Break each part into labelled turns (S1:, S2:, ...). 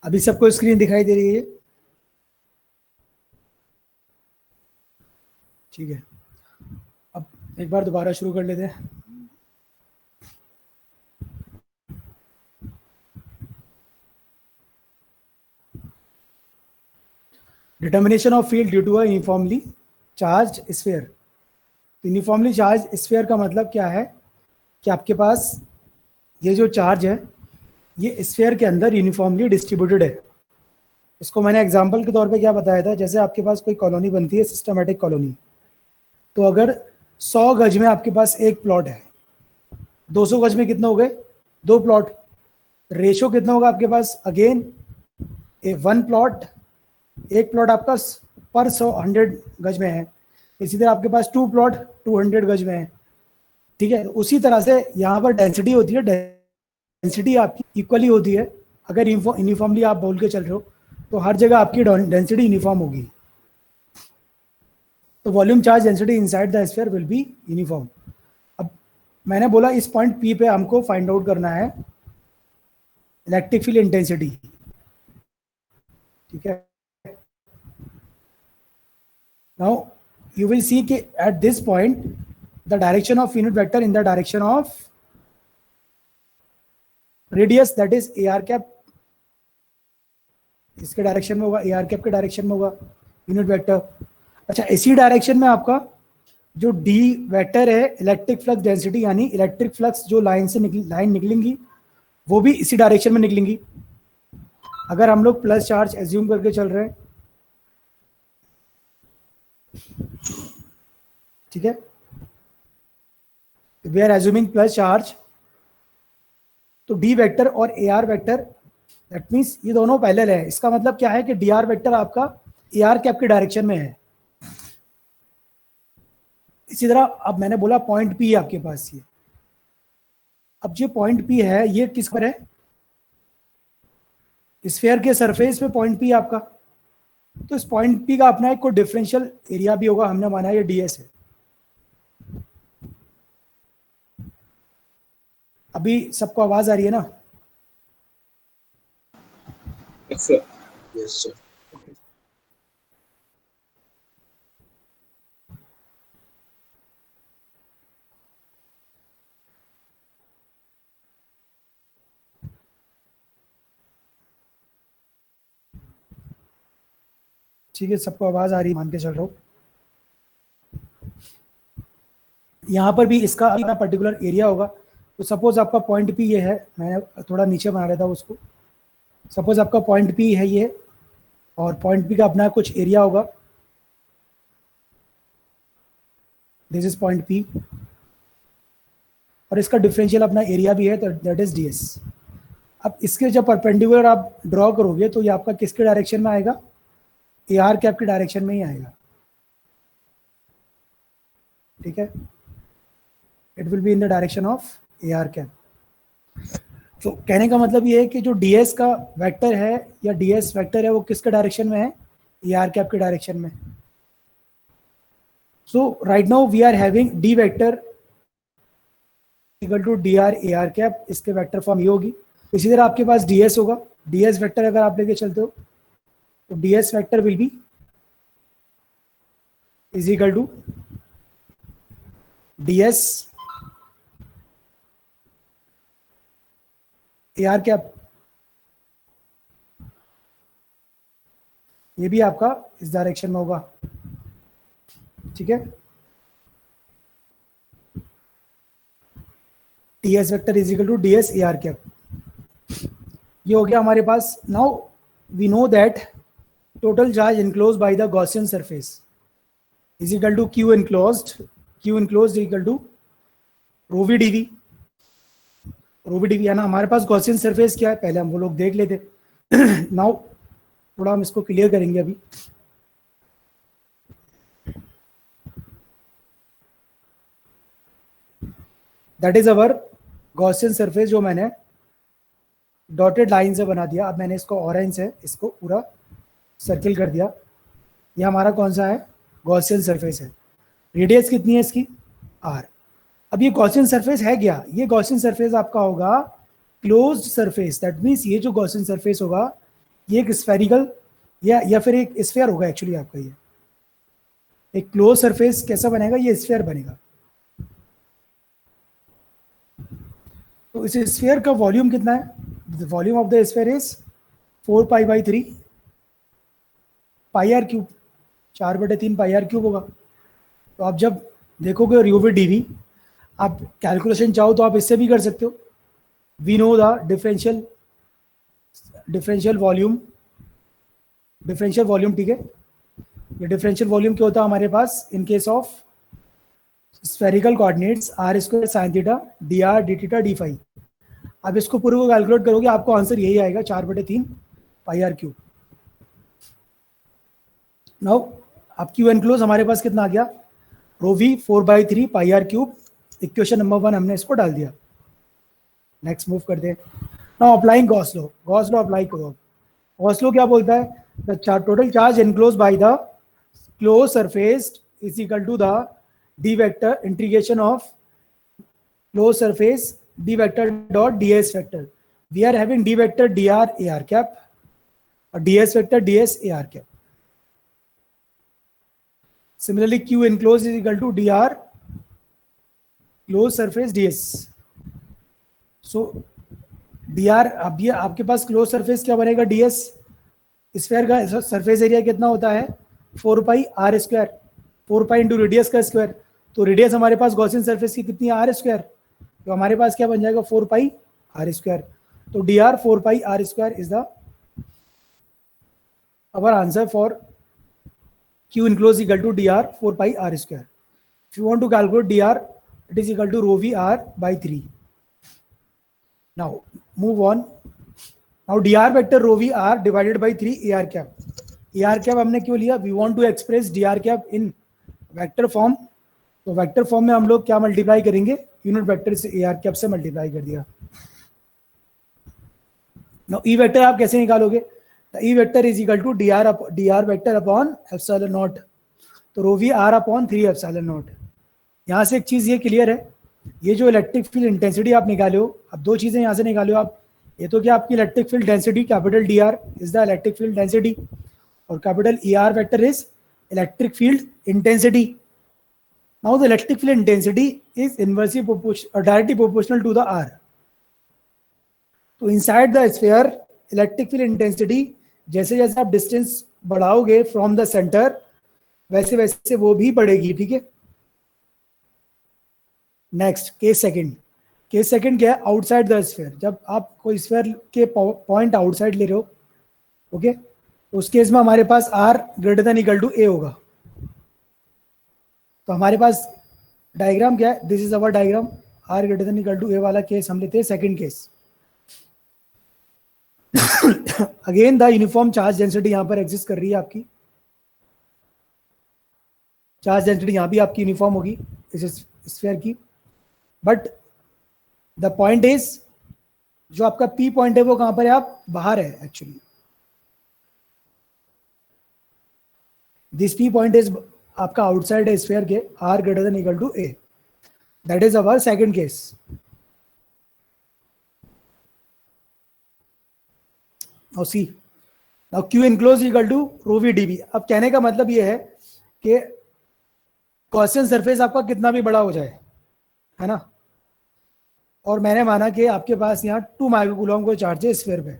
S1: अभी सबको स्क्रीन दिखाई दे रही है? ठीक है, अब एक बार दोबारा शुरू कर लेते हैं। Determination of field due to a uniformly charged sphere. Uniformly charged sphere का मतलब क्या है कि आपके पास ये जो चार्ज है ये स्फीयर के अंदर यूनिफॉर्मली डिस्ट्रीब्यूटेड है। इसको मैंने एग्जांपल के तौर पे क्या बताया था, जैसे आपके पास कोई कॉलोनी बनती है, सिस्टमेटिक कॉलोनी, तो अगर 100 गज में आपके पास एक प्लॉट है, 200 गज में कितना हो गए? 2 प्लॉट। रेशो कितना होगा आपके पास? अगेन वन प्लॉट, एक प्लॉट आपका पर 100 गज में है, इसी तरह आपके पास 2 प्लॉट 200 गज में है। ठीक है, उसी तरह से यहाँ पर डेंसिटी होती है, डेंसिटी आपकी इक्वली होती है। अगर यूनिफॉर्मली आप बोल के चल रहे हो तो हर जगह आपकी डेंसिटी यूनिफॉर्म होगी। तो volume charge density inside the sphere will be uniform. अब मैंने बोला इस पॉइंट पी पे हमको फाइंड आउट करना है इलेक्ट्रिक फील्ड इंटेंसिटी। ठीक है, नाउ you will see कि at this point the direction of unit vector in the direction of radius, that is AR cap, इसके डायरेक्शन में होगा, AR cap के डायरेक्शन में होगा यूनिट वेक्टर। अच्छा, इसी डायरेक्शन में आपका जो D वेक्टर है इलेक्ट्रिक फ्लक्स डेंसिटी, यानी इलेक्ट्रिक फ्लक्स जो लाइन निकलेंगी वो भी इसी डायरेक्शन में निकलेंगी। अगर हम लोग प्लस चार्ज एज्यूम करके चल रहे हैं, ठीक है, we are assuming plus charge, तो डी वेक्टर और a r vector, that means ये दोनों पैरेलल है। इसका मतलब क्या है कि डी आर वेक्टर आपका ए आर कैप के डायरेक्शन में है। इसी तरह अब मैंने बोला पॉइंट पी है आपके पास ये, अब जो पॉइंट पी है ये किस पर है? स्फीयर के सरफेस पे पॉइंट पी आपका। तो इस पॉइंट पी का अपना एक कोई डिफरेंशियल एरिया भी होगा, हमने माना ये डीएस है। अभी सबको आवाज आ रही है ना?
S2: Yes sir. Yes sir.
S1: ठीक है, सबको आवाज आ रही है, मान के चल रहा हूँ। यहाँ पर भी इसका अपना पर्टिकुलर एरिया होगा। तो सपोज आपका पॉइंट पी ये है, मैं थोड़ा नीचे बना लेता हूँ उसको। सपोज आपका पॉइंट पी है ये, और पॉइंट पी का अपना कुछ एरिया होगा, दिस इज पॉइंट पी, और इसका डिफरेंशियल अपना एरिया भी है, तो दैट इज डीएस। अब इसके जब परपेंडिकुलर आप ड्रॉ करोगे तो ये आपका किसके डायरेक्शन में आएगा? ए आर कैप के डायरेक्शन में ही आएगा। ठीक है, it will be in the direction of A r cap. तो कहने का मतलब ये है कि जो डीएस का वेक्टर है या डीएस वेक्टर है वो किसके डायरेक्शन में है? ए आर कैप के डायरेक्शन में। So right now we are having d vector equal to d r a r cap, इसके वेक्टर फॉर्म ये होगी। इसी तरह आपके पास डीएस होगा, डीएस वेक्टर अगर आप लेके चलते हो तो ds vector will be is equal to ds a r cap. ये भी आपका इस डायरेक्शन में होगा। ठीक है, ts vector is equal to ds a r cap. ये हो गया हमारे पास। Now we know that total charge enclose by the Gaussian surface is equal to q enclosed equal to rho v dv. Rho v dv है ना, हमारे पास Gaussian surface क्या है पहले हम वो लोग देख लेते। नाउ थोड़ा हम इसको क्लियर करेंगे अभी। That is our Gaussian surface, जो मैंने डॉटेड लाइन से बना दिया। अब मैंने इसको ऑरेंज से इसको पूरा सर्किल कर दिया। ये हमारा कौन सा है? गॉसियन सरफेस है। रेडियस कितनी है इसकी? आर। अब ये गॉसियन सरफेस है क्या? ये गॉसियन सरफेस आपका होगा क्लोज्ड सरफेस। दैट मीन्स ये जो गॉसियन सरफेस होगा ये एक स्फेरिकल या फिर एक स्फेयर होगा एक्चुअली आपका। ये एक क्लोज सरफेस कैसा बनेगा, ये स्फेयर बनेगा। तो इस स्फेयर का वॉल्यूम कितना है? The volume of the sphere is 4π/3 pi r cube, 4/3 pi r cube होगा। तो आप जब देखोगे यूवी डीवी, आप कैलकुलेशन चाहो तो आप इससे भी कर सकते हो। We know the differential volume, ठीक है। ये डिफरेंशियल वॉल्यूम क्या होता है हमारे पास in case of spherical coordinates, r² sin theta dr d theta d phi. आप इसको पूरे को कैलकुलेट करोगे, आपको आंसर यही आएगा, 4/3 पाई आर क्यूब। नाउ अब क्यू एनक्लोज हमारे पास कितना आ गया, rho v 4/3 pi r cube. Equation number 1 हमने इसको डाल दिया। नेक्स्ट मूव करते हैं। Now applying Gauss law, apply करो। गॉस लॉ क्या बोलता है, the total charge enclose by the close surface is equal to the d vector integration of close surface d vector dot D S vector. We are having d vector D r a r cap और d S vector d s a r cap. Similarly, Q enclosed is equal to dr closed surface ds. So dr, अब ये आपके पास close surface क्या बनेगा, ds। Sphere का surface area कितना होता है, 4πr², 4π इंटू रेडियस का स्क्वायर। तो रेडियस हमारे पास गॉसियन सरफेस की कितनी है, r²। तो हमारे पास क्या बन जाएगा, 4πr²। तो dr 4πr² is the our answer for Q enclosed equal to dr 4πr². If you want to calculate dr, it is equal to rho v r by 3. Now move on. Now dr vector rho v r divided by 3 ar cap. ar cap हमने क्यों लिया, we want to express dr cap in vector form. तो vector form में हम लोग क्या multiply करेंगे, unit vector से ar cap से मल्टीप्लाई कर दिया। Now e वेक्टर आप कैसे निकालोगे, the e vector is equal to dr vector upon epsilon naught। तो रो we r upon 3 epsilon naught। यहाँ से एक चीज ये क्लियर है, ये जो इलेक्ट्रिक फील्ड इंटेंसिटी आप निकाले हो, अब दो चीजें यहाँ से निकाले हो आप। ये तो क्या आपकी electric field density capital dr is the electric field density, और capital er vector is electric field intensity. Now the electric field intensity is inversely directly proportional to the r। तो inside the sphere electric field intensity जैसे जैसे आप distance बढ़ाओगे from the centre, वैसे वैसे वो भी बढ़ेगी, ठीक है। नेक्स्ट केस सेकंड क्या है, आउटसाइड द स्फीयर। जब आप कोई स्फीयर के पॉइंट आउटसाइड ले रहे हो, ओके, तो उस केस में हमारे पास r greater than equal to a होगा। तो हमारे पास डायग्राम क्या है, this is our diagram. r greater than equal to a वाला केस हम लेते हैं second case. Again the uniform charge density यहां पर एग्जिस्ट कर रही है आपकी, चार्ज डेंसिटी यहां भी आपकी यूनिफॉर्म होगी इस स्फीयर की। बट द पॉइंट इज, जो आपका पी पॉइंट है वो कहां पर है, आप बाहर है actually. This P point is आपका आउटसाइड है स्फीयर के, r greater than equal to a। That is our second case. Now see, now Q enclosed equal to rho v dv। अब कहने का मतलब ये है कि गॉसियन सरफेस आपका कितना भी बड़ा हो जाए, है ना, और मैंने माना कि आपके पास यहाँ 2 माइक्रोकूलम को चार्ज है स्फीयर पे,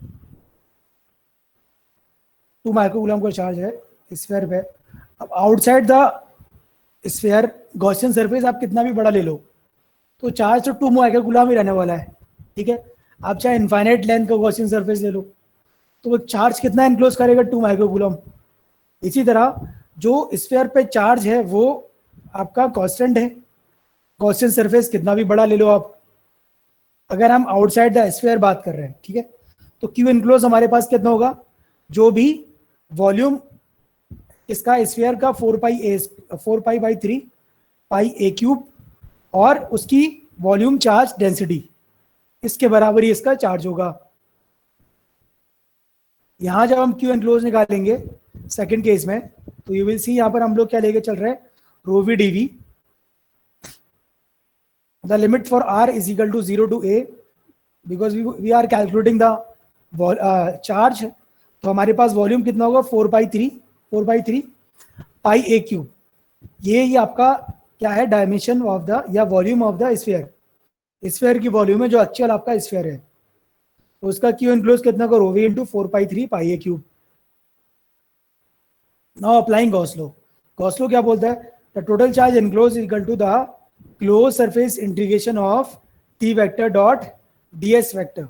S1: 2 माइक्रोकूलम को चार्ज है स्फीयर पे। अब outside the sphere Gaussian surface आप कितना भी बड़ा ले लो, तो चार्ज तो 2 माइक्रोकूलम ही रहने वाला है, ठीक है। आप चाहे इनफाइनाइट लेंथ का गॉसियन सरफेस ले लो, तो वो चार्ज कितना एनक्लोज करेगा, 2 माइक्रोकूलम। इसी तरह जो स्फीयर पे चार्ज है वो आपका कांस्टेंट है, गॉसियन सरफेस कितना भी बड़ा ले लो आप। अगर हम आउटसाइड द स्फीयर बात कर रहे हैं, ठीक है, तो क्यू एनक्लोज हमारे पास कितना होगा, जो भी वॉल्यूम इसका स्फीयर का 4π/3 पाई a क्यूब और उसकी वॉल्यूम चार्ज डेंसिटी, इसके बराबर ही इसका चार्ज होगा। यहां जब हम क्यू एनक्लोज निकालेंगे सेकंड केस में, तो यू विल सी यहां पर हम लोग क्या लेके चल रहे हैं, rho v dv. The limit for r is equal to 0 to a, because we are calculating the charge तो हमारे पास वॉल्यूम कितना होगा 4/3 पाई ए क्यूब। ये आपका क्या है, डायमेंशन ऑफ द या volume of the sphere. Sphere की वॉल्यूम है जो एक्चुअल आपका स्फीयर है, तो उसका क्यू इनक्लोज कितना करो V into 4/3 pi a cube. Now applying Gauss law. Gauss law क्या बोलता है, the total charge enclose equal to the close surface integration of T vector dot ds vector.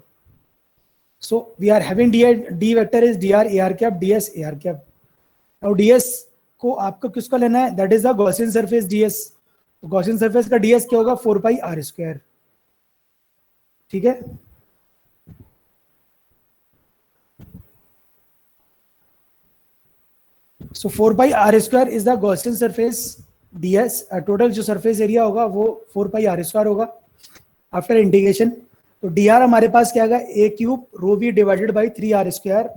S1: So we are having d vector is dr ar cap ds ar cap. Now ds को आपको किसका लेना है, that is the Gaussian surface ds. तो Gaussian surface का ds क्या होगा 4πr², ठीक है। So 4πr² is the Gaussian surface ds. Total जो सरफेस एरिया होगा वो 4πr² होगा आफ्टर इंटीग्रेशन। तो dr हमारे पास क्या आएगा a cube rho V divided by 3r²,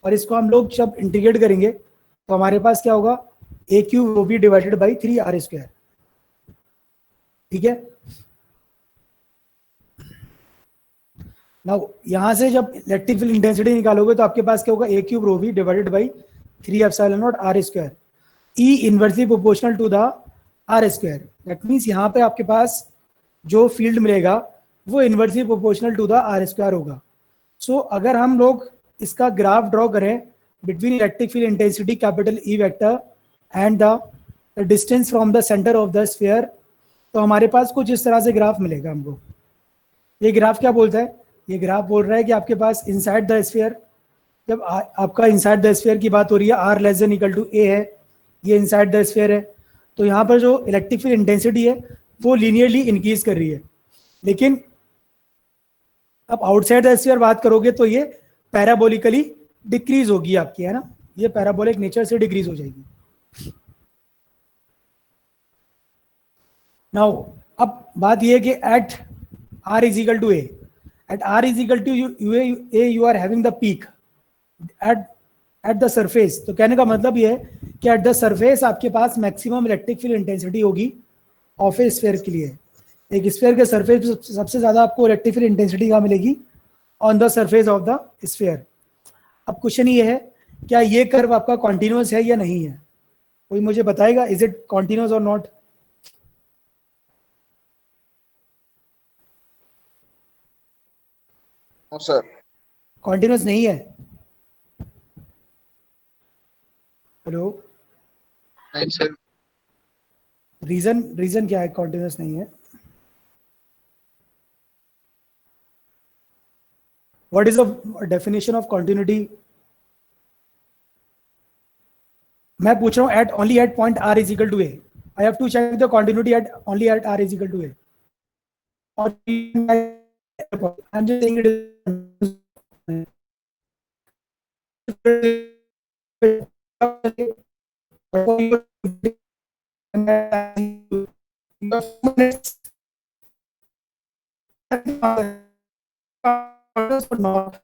S1: और इसको हम लोग जब इंटीग्रेट करेंगे तो हमारे पास क्या होगा a cube rho V divided by 3r², ठीक है। नाउ यहां से जब इलेक्ट्रिक फील्ड इंटेंसिटी निकालोगे तो आपके पास क्या होगा a cube rho V divided by 3ε0r², E inversely proportional to the r²। That means यहाँ पे आपके पास जो फील्ड मिलेगा वो inversely proportional to the r² होगा। सो अगर हम लोग इसका ग्राफ ड्रॉ करें between electric field intensity capital E vector and the distance from the centre of the sphere, तो हमारे पास कुछ इस तरह से ग्राफ मिलेगा हमको। ये ग्राफ क्या बोलता है, ये ग्राफ बोल रहा है कि आपके पास इनसाइड द स्फीयर, जब आपका इनसाइड द स्फीयर की बात हो रही है r less than equal to a है, ये इनसाइड द स्फीयर है, तो यहाँ पर जो इलेक्ट्रिक फील्ड इंटेंसिटी है वो लीनियरली इंक्रीज कर रही है। लेकिन अब आउटसाइड द स्फीयर बात करोगे तो ये पैराबोलिकली डिक्रीज होगी आपकी, है ना, ये पैराबोलिक नेचर से डिक्रीज हो जाएगी। नाउ अब बात ये है कि at r is equal to a, at r is equal to a you are having the peak at the surface. तो कहने का मतलब ये है कि एट द सरफेस आपके पास मैक्सिमम इलेक्ट्रिक फील्ड इंटेंसिटी होगी ऑफ ए स्फीयर के लिए। एक स्फीयर के सरफेस पे सबसे ज्यादा आपको इलेक्ट्रिक फील्ड इंटेंसिटी कहाँ मिलेगी, on the surface of the sphere. अब क्वेश्चन ये है क्या ये कर्व आपका कॉन्टिन्यूअस है या नहीं है, कोई मुझे बताएगा, इज इट कॉन्टिन्यूअस और नॉट।
S2: सर
S1: कॉन्टिन्यूअस नहीं है। हेलो,
S2: नहीं सर।
S1: रीजन क्या है कॉन्टिन्यूअस नहीं है, what is the definition of continuity. मैं पूछ रहा हूँ at only at point r is equal to a, I have to check the continuity at only at r is equal to a, और I am just saying not.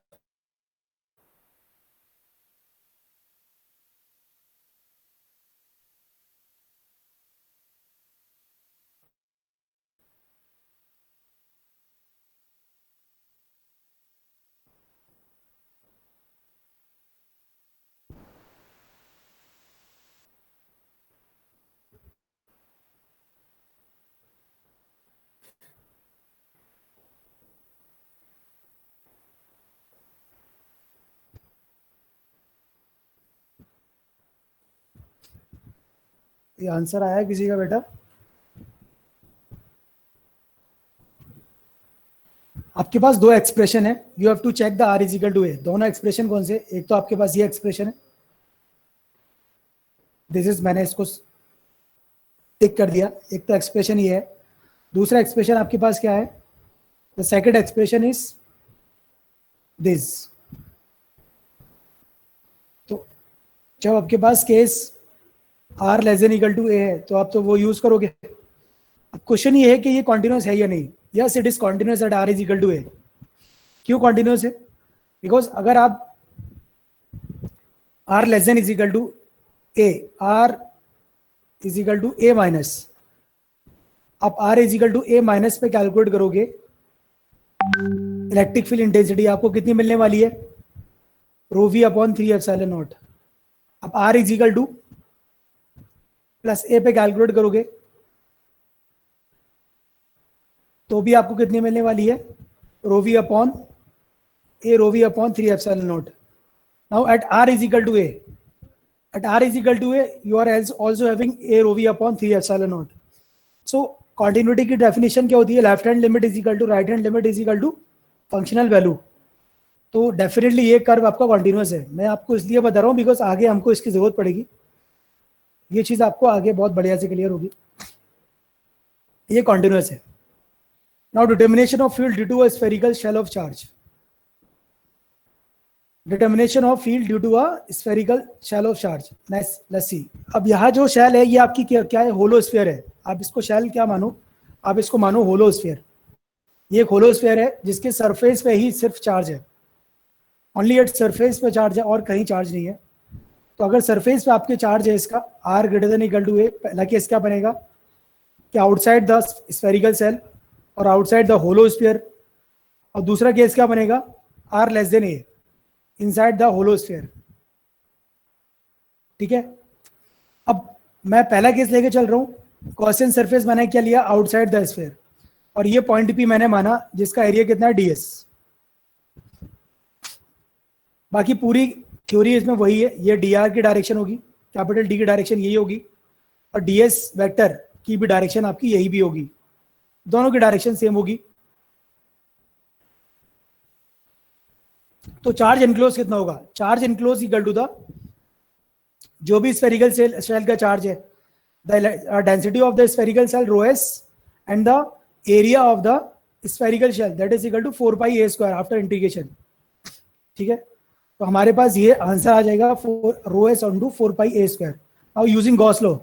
S1: ये answer आया किसी का बेटा, आपके पास दो एक्सप्रेशन है, you have to check the r is equal to a। दोनों एक्सप्रेशन कौन से, एक तो आपके पास ये एक्सप्रेशन है, दिस इज, मैंने इसको टिक कर दिया, एक तो एक्सप्रेशन ये है। दूसरा एक्सप्रेशन आपके पास क्या है, the second expression is this. तो जब आपके पास case r less than equal to a है तो आप तो वो यूज करोगे। अब क्वेश्चन ये है कि ये कॉन्टिन्यूस है या नहीं। Yes it is continuous at r is equal to a। क्यों कॉन्टिन्यूस है, बिकॉज अगर आप r less than is equal to a, r is equal to a minus, आप r is equal to a minus पे calculate करोगे electric field intensity, आपको कितनी मिलने वाली है, rho v upon 3 epsilon naught. अब r is equal to plus a पे कैलकुलेट करोगे तो भी आपको कितनी मिलने वाली है, rho v upon a rho v upon 3 epsilon naught. Now at r is equal to a, at r is equal to a, you are also having a rho v upon 3 epsilon naught. So continuity की definition क्या होती है, left hand limit is equal to right hand limit is equal to functional value. तो definitely ये curve आपका continuous है। मैं आपको इसलिए बता रहा हूँ बिकॉज आगे हमको इसकी जरूरत पड़ेगी, ये चीज आपको आगे बहुत बढ़िया से क्लियर होगी। ये कॉन्टिन्यूस है। Now determination of field due to a spherical shell of charge, determination of field due to a spherical shell of charge. Let's see. अब यहाँ जो शेल है ये आपकी क्या है, होलोस्फीयर है। आप इसको शेल क्या मानो, आप इसको मानो होलोस्फीयर। ये एक होलोस्फीयर है जिसके सरफेस पे ही सिर्फ चार्ज है, ओनली एट सरफेस पे चार्ज है और कहीं चार्ज नहीं है। तो अगर सरफेस पे आपके चार्ज है इसका r greater than equal to a, पहला केस क्या बनेगा कि आउटसाइड द स्फेरिकल सेल और आउटसाइड द होलोस्फीयर, और दूसरा केस क्या बनेगा r less than a inside the hollow sphere. ठीक है। अब मैं पहला केस लेके चल रहा हूं, गॉसियन सरफेस मैंने क्या लिया आउटसाइड द स्फीयर, और ये पॉइंट पी मैंने माना जिसका एरिया कितना है ds। बाकी पूरी थ्योरी इसमें वही है, ये dr की डायरेक्शन होगी, कैपिटल D की डायरेक्शन यही होगी, और ds वेक्टर की भी डायरेक्शन आपकी यही भी होगी, दोनों की डायरेक्शन सेम होगी। तो चार्ज इनक्लोज कितना होगा, charge enclose equal to the जो भी स्फेरिकल सेल का चार्ज है, the density of the spherical shell rho s and the area of the spherical shell that is equal to 4 pi a square after integration. ठीक है। तो हमारे पास ये आंसर आ जाएगा rho s on to 4 pi a square. Now using Gauss law,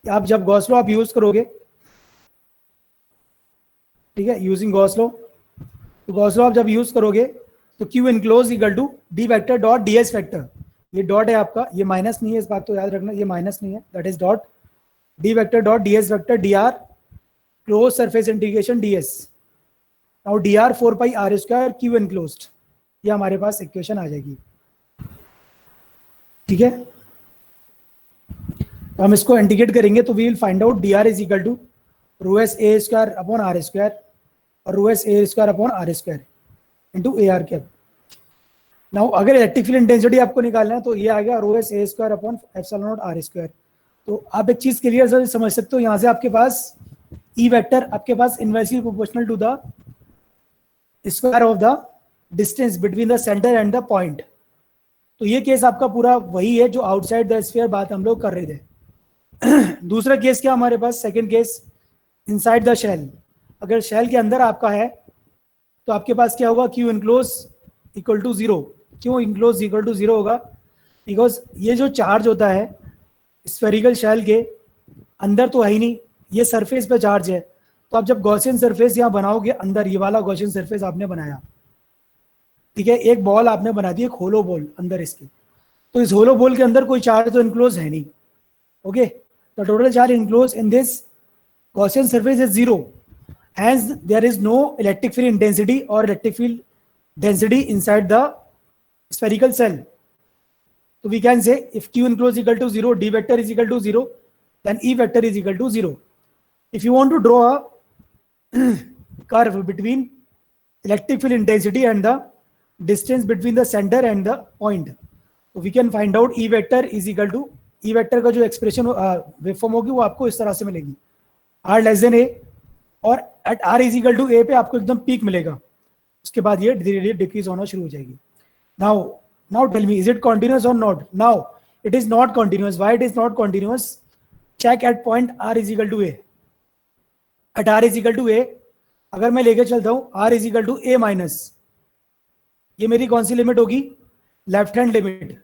S1: आप जब गॉस लॉ आप यूज करोगे, ठीक है, यूजिंग गॉस लॉ, तो गॉस लॉ आप जब यूज करोगे तो Q enclose equal to D vector dot D S vector. ये डॉट है आपका, ये माइनस नहीं है, इस बात को याद रखना, ये माइनस नहीं है, that is dot D vector dot D S vector D R close surface integration D S. Now D R 4 pi R square Q enclosed, ये हमारे पास इक्वेशन आ जाएगी। ठीक है। तो हम इसको इंटीग्रेट करेंगे तो we will find out d r is equal to rho s a square upon r square और rho s a square upon r square into a r cap. Now अगर इलेक्ट्रिक फील्ड इंटेंसिटी आपको निकालना है तो ये आ गया rho s a square upon epsilon naught r square. तो आप एक चीज क्लियर समझ सकते हो, यहाँ से आपके पास ई वेक्टर आपके पास inversely proportional to the square of the distance between the centre and the point. तो ये केस आपका पूरा वही है जो आउटसाइड द स्फीयर बात हम लोग कर रहे थे। दूसरा केस क्या हमारे पास, second case inside the shell. अगर शेल के अंदर आपका है तो आपके पास क्या होगा, क्यू इनक्लोज इक्वल टू 0। क्यों इनक्लोज इक्वल टू 0 होगा, बिकॉज ये जो चार्ज होता है स्फेरिकल शेल के अंदर तो है ही नहीं, ये सरफेस पे चार्ज है। तो आप जब गॉसियन सरफेस यहाँ बनाओगे अंदर, ये वाला गॉसियन सरफेस आपने बनाया, ठीक है, एक बॉल आपने बना दी, एक होलो बॉल अंदर इसके, तो इस होलो बॉल के अंदर कोई चार्ज तो इनक्लोज है नहीं। Okay, the total charge enclose in this Gaussian surface is 0, hence there is no electric field intensity or electric field density inside the spherical cell. So we can say if q enclosed equal to 0, d vector is equal to 0, then e vector is equal to 0. If you want to draw a curve between electric field intensity and the distance between the center and the point, so we can find out e vector is equal to, e vector का जो expression wave form होगी वो आपको इस तरह से मिलेगी, r less than a, और at r is equal to a पे आपको एकदम पीक मिलेगा, उसके बाद ये धीरे धीरे डिक्रीज होना शुरू हो जाएगी। Now tell me, is it continuous और नॉट? Now it is not continuous. Why it is not continuous? Check at point r is equal to a। At r is equal to a अगर मैं लेके चलता हूँ r is equal to a minus, ये मेरी कौन सी लिमिट होगी, left hand limit.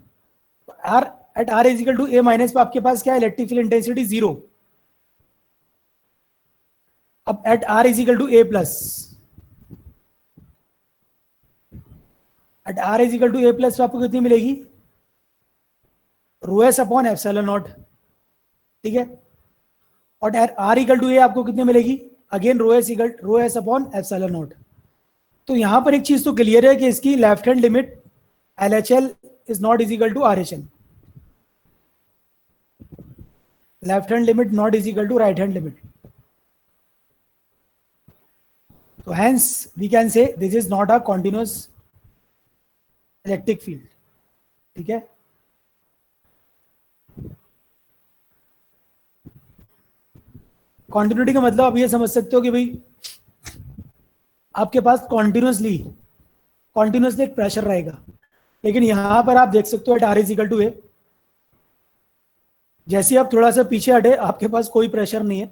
S1: At r is equal to a minus पे आपके पास क्या है, इलेक्ट्रिक फील्ड इंटेंसिटी 0। अब at r is equal to a plus, at r is equal to a plus आपको कितनी मिलेगी, rho S upon epsilon naught. ठीक है, और at r equal to a आपको कितनी मिलेगी, again rho S upon epsilon naught. तो यहां पर एक चीज तो क्लियर है कि इसकी left hand limit LHL is not is equal to RHN. Left hand limit not is equal to right hand limit. So hence we can say this is not a continuous electric field. ठीक है, continuity का मतलब आप ये समझ सकते हो कि भाई आपके पास कॉन्टिन्यूसली एक प्रेशर रहेगा, लेकिन यहां पर आप देख सकते हो at r is equal to a, जैसे आप थोड़ा सा पीछे हटे आपके पास कोई प्रेशर नहीं है,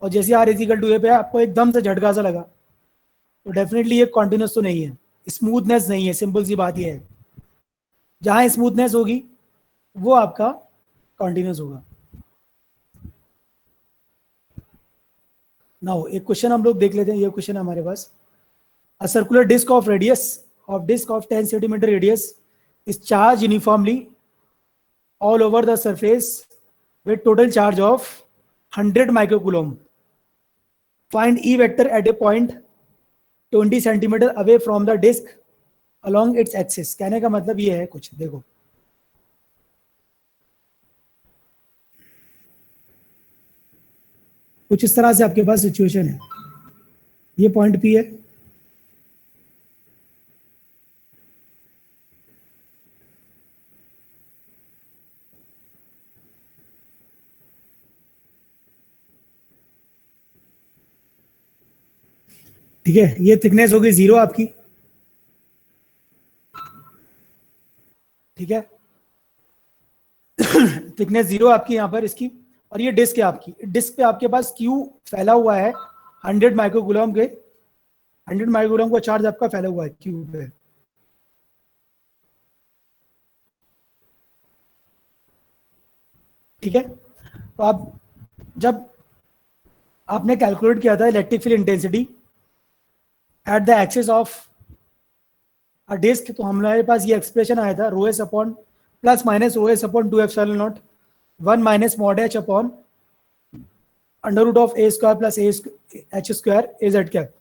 S1: और जैसे आर इज इक्वल टू ए पे आपको एकदम से झटका सा लगा, तो डेफिनेटली ये कॉन्टिन्यूस तो नहीं है, स्मूथनेस नहीं है। सिंपल सी बात ये है, जहां स्मूथनेस होगी वो आपका कॉन्टिन्यूस होगा। नाउ एक क्वेश्चन हम लोग देख लेते हैं, ये क्वेश्चन है हमारे पास। A circular disc of 10 centimetre radius is charge uniformly all over the surface with total charge of 100 microcoulomb. Find E vector at a point 20 centimeter away from the disk along its axis. कहने का मतलब ये है, कुछ देखो, कुछ इस तरह से आपके पास सिचुएशन है, ये पॉइंट P है, ठीक है, ये थिकनेस होगी 0 आपकी, ठीक है, थिकनेस 0 आपकी यहाँ पर इसकी, और ये डिस्क है आपकी। डिस्क पे आपके पास Q फैला हुआ है 100 माइक्रोकूलम के, 100 माइक्रोकूलम का चार्ज आपका फैला हुआ है Q पे। ठीक है, तो आप जब आपने कैलकुलेट किया था electric field intensity at the axis of a disc, तो हमारे पास ये एक्सप्रेशन आया था rho S upon plus minus rho S upon 2 epsilon naught 1 minus mod h upon under root of A square plus H square a z cap.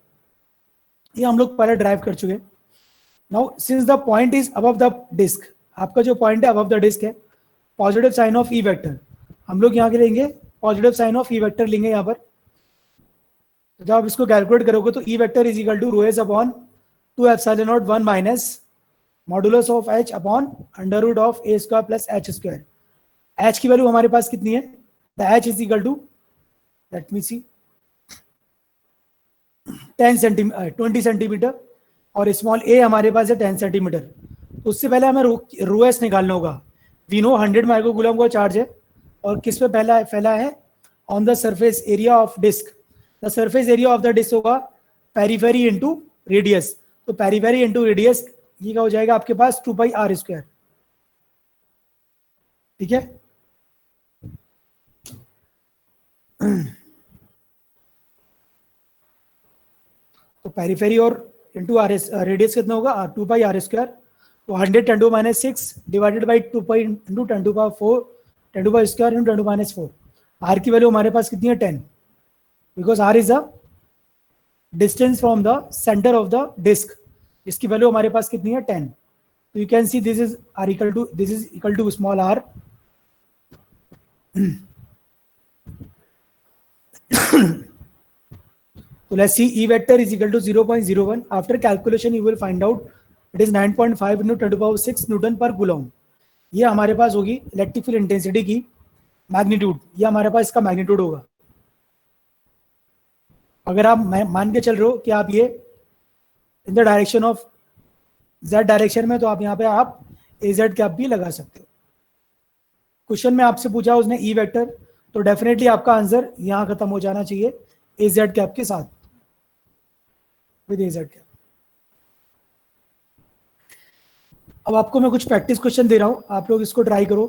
S1: ये हम लोग पहले ड्राइव कर चुके। Now since the point is above the disc, आपका जो पॉइंट है अबव द डिस्क है, positive sign of E vector हम लोग यहाँ के लेंगे, positive sign of E vector लेंगे यहाँ पर। जब आप इसको कैलकुलेट करोगे तो E vector is equal to rho S upon 2 epsilon naught 1 minus modulus of H upon under root of A square plus H square. H की वैल्यू हमारे पास कितनी है, the H is equal to, let me see, 20 centimetre, और small A हमारे पास है 10 centimetre. तो उससे पहले हमें रो एस निकालना होगा। वी नो 100 माइक्रोकूलम का चार्ज है, और किस पे फैला है, on the surface area of disc. The surface area of the disc होगा पेरीफेरी इंटू रेडियस, तो पेरीफेरी इंटू रेडियस ये क्या हो जाएगा आपके पास 2 पाई आर स्क्वायर। ठीक है, तो पेरीफेरी और इंटू आर एस, रेडियस कितना होगा 2 पाई आर स्क्वायर। तो 100 10 to minus 6 divided by 2 pi into 10 to power 4 10 to power square into 10 to minus 4। R की वैल्यू हमारे पास कितनी है 10, because R is the distance from the centre of the disc, इसकी वैल्यू हमारे पास कितनी है 10। तो you can see this is R equal to, this is equal to small R. So let's see, E vector is equal to 0.01. After calculation, you will find out it is 9.5 into 10 to the power 6 Newton पर coulomb. ये हमारे पास होगी electric field intensity की magnitude, ये हमारे पास इसका magnitude होगा। अगर आप मान के चल रहे हो कि आप ये in the direction of z direction में, तो आप यहाँ पे आप ए जेड कैप भी लगा सकते हो। क्वेश्चन में आपसे पूछा उसने ई वेक्टर, तो डेफिनेटली आपका आंसर यहाँ खत्म हो जाना चाहिए ए जेड कैप के साथ, विद ए जेड कैप। अब आपको मैं कुछ प्रैक्टिस क्वेश्चन दे रहा हूं, आप लोग इसको ट्राई करो,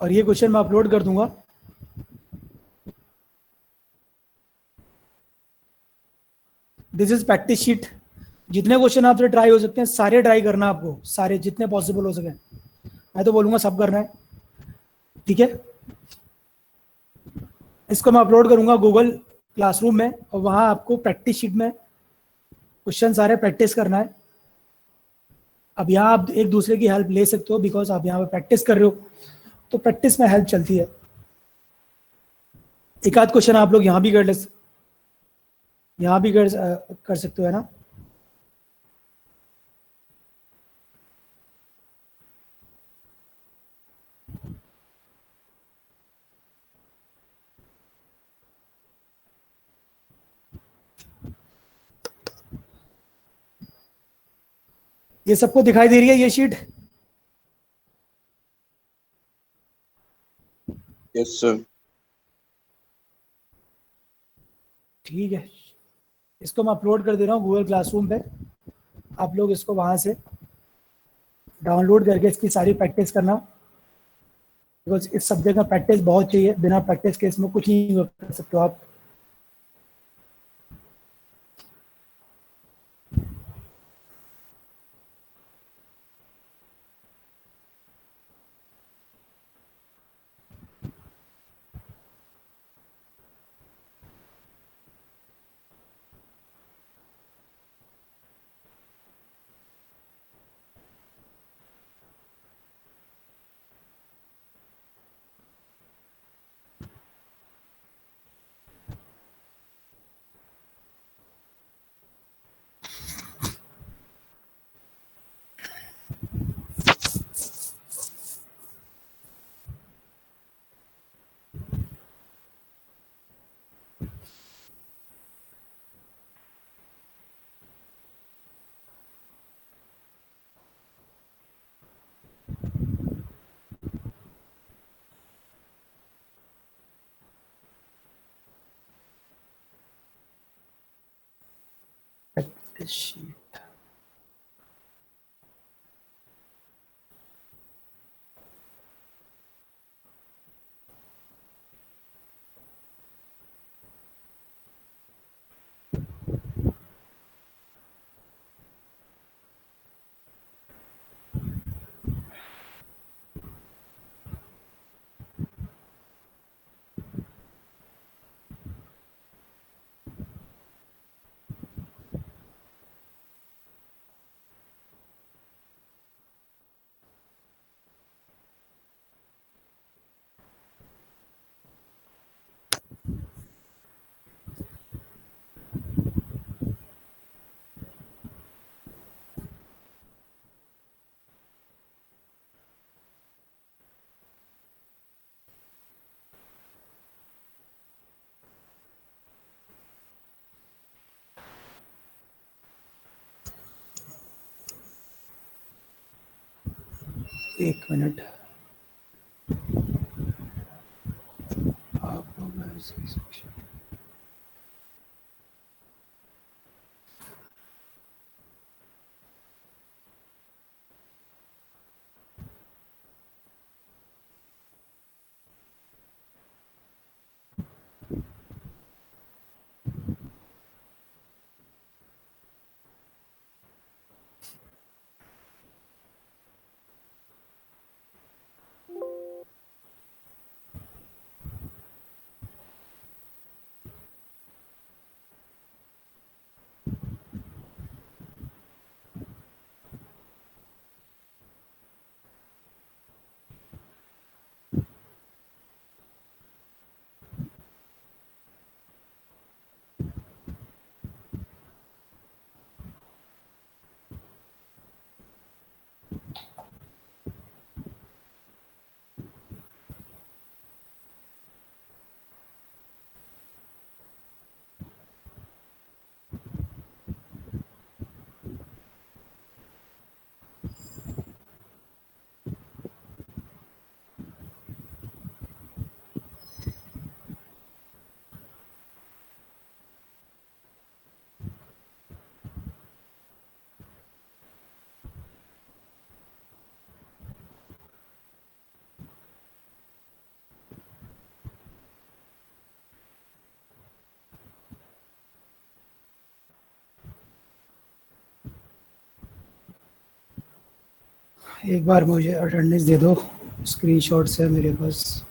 S1: और ये क्वेश्चन मैं अपलोड कर दूंगा। This is practice sheet. जितने क्वेश्चन आपसे ट्राई हो सकते हैं सारे ट्राई करना, आपको सारे जितने पॉसिबल हो सके। मैं तो बोलूंगा सब करना है, ठीक है। इसको मैं अपलोड करूंगा गूगल क्लासरूम में, और वहां आपको प्रैक्टिस शीट में क्वेश्चन सारे प्रैक्टिस करना है। अब यहाँ आप एक दूसरे की हेल्प ले सकते हो बिकॉज आप यहाँ पे प्रैक्टिस कर रहे हो, तो प्रैक्टिस में हेल्प चलती है। एक आध क्वेश्चन आप लोग यहाँ भी कर सकते हो, है ना। ये सबको दिखाई दे रही है ये शीट?
S2: Yes, sir.
S1: ठीक है, इसको मैं अपलोड कर दे रहा हूँ गूगल क्लासरूम पे। आप लोग इसको वहाँ से डाउनलोड करके इसकी सारी प्रैक्टिस करना, बिकॉज इस सब्जेक्ट में प्रैक्टिस बहुत चाहिए। बिना प्रैक्टिस के इसमें कुछ नहीं कर सकते हो आप। Practice sheet. एक मिनट, आप लोग एक बार मुझे अटेंडेंस दे दो, स्क्रीनशॉट्स है मेरे पास।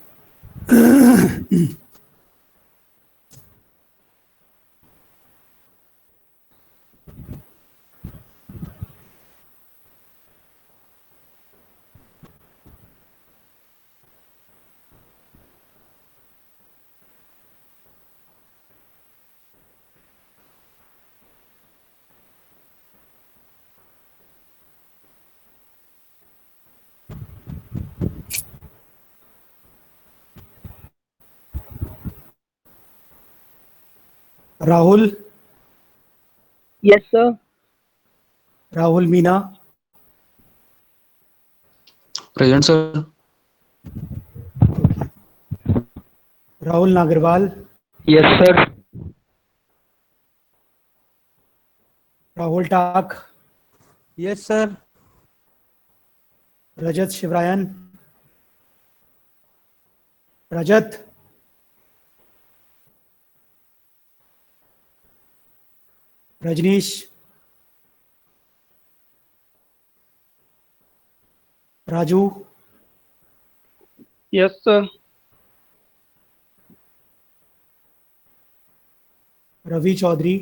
S1: Rahul,
S3: Yes, sir.
S1: Rahul Meena,
S4: Present, sir.
S1: Rahul Nagarwal,
S3: Yes, sir.
S1: Rahul टाक,
S5: Yes, sir.
S1: रजत शिवरायन, रजत, रजनीश, राजू,
S3: Yes, sir.
S1: रवि चौधरी,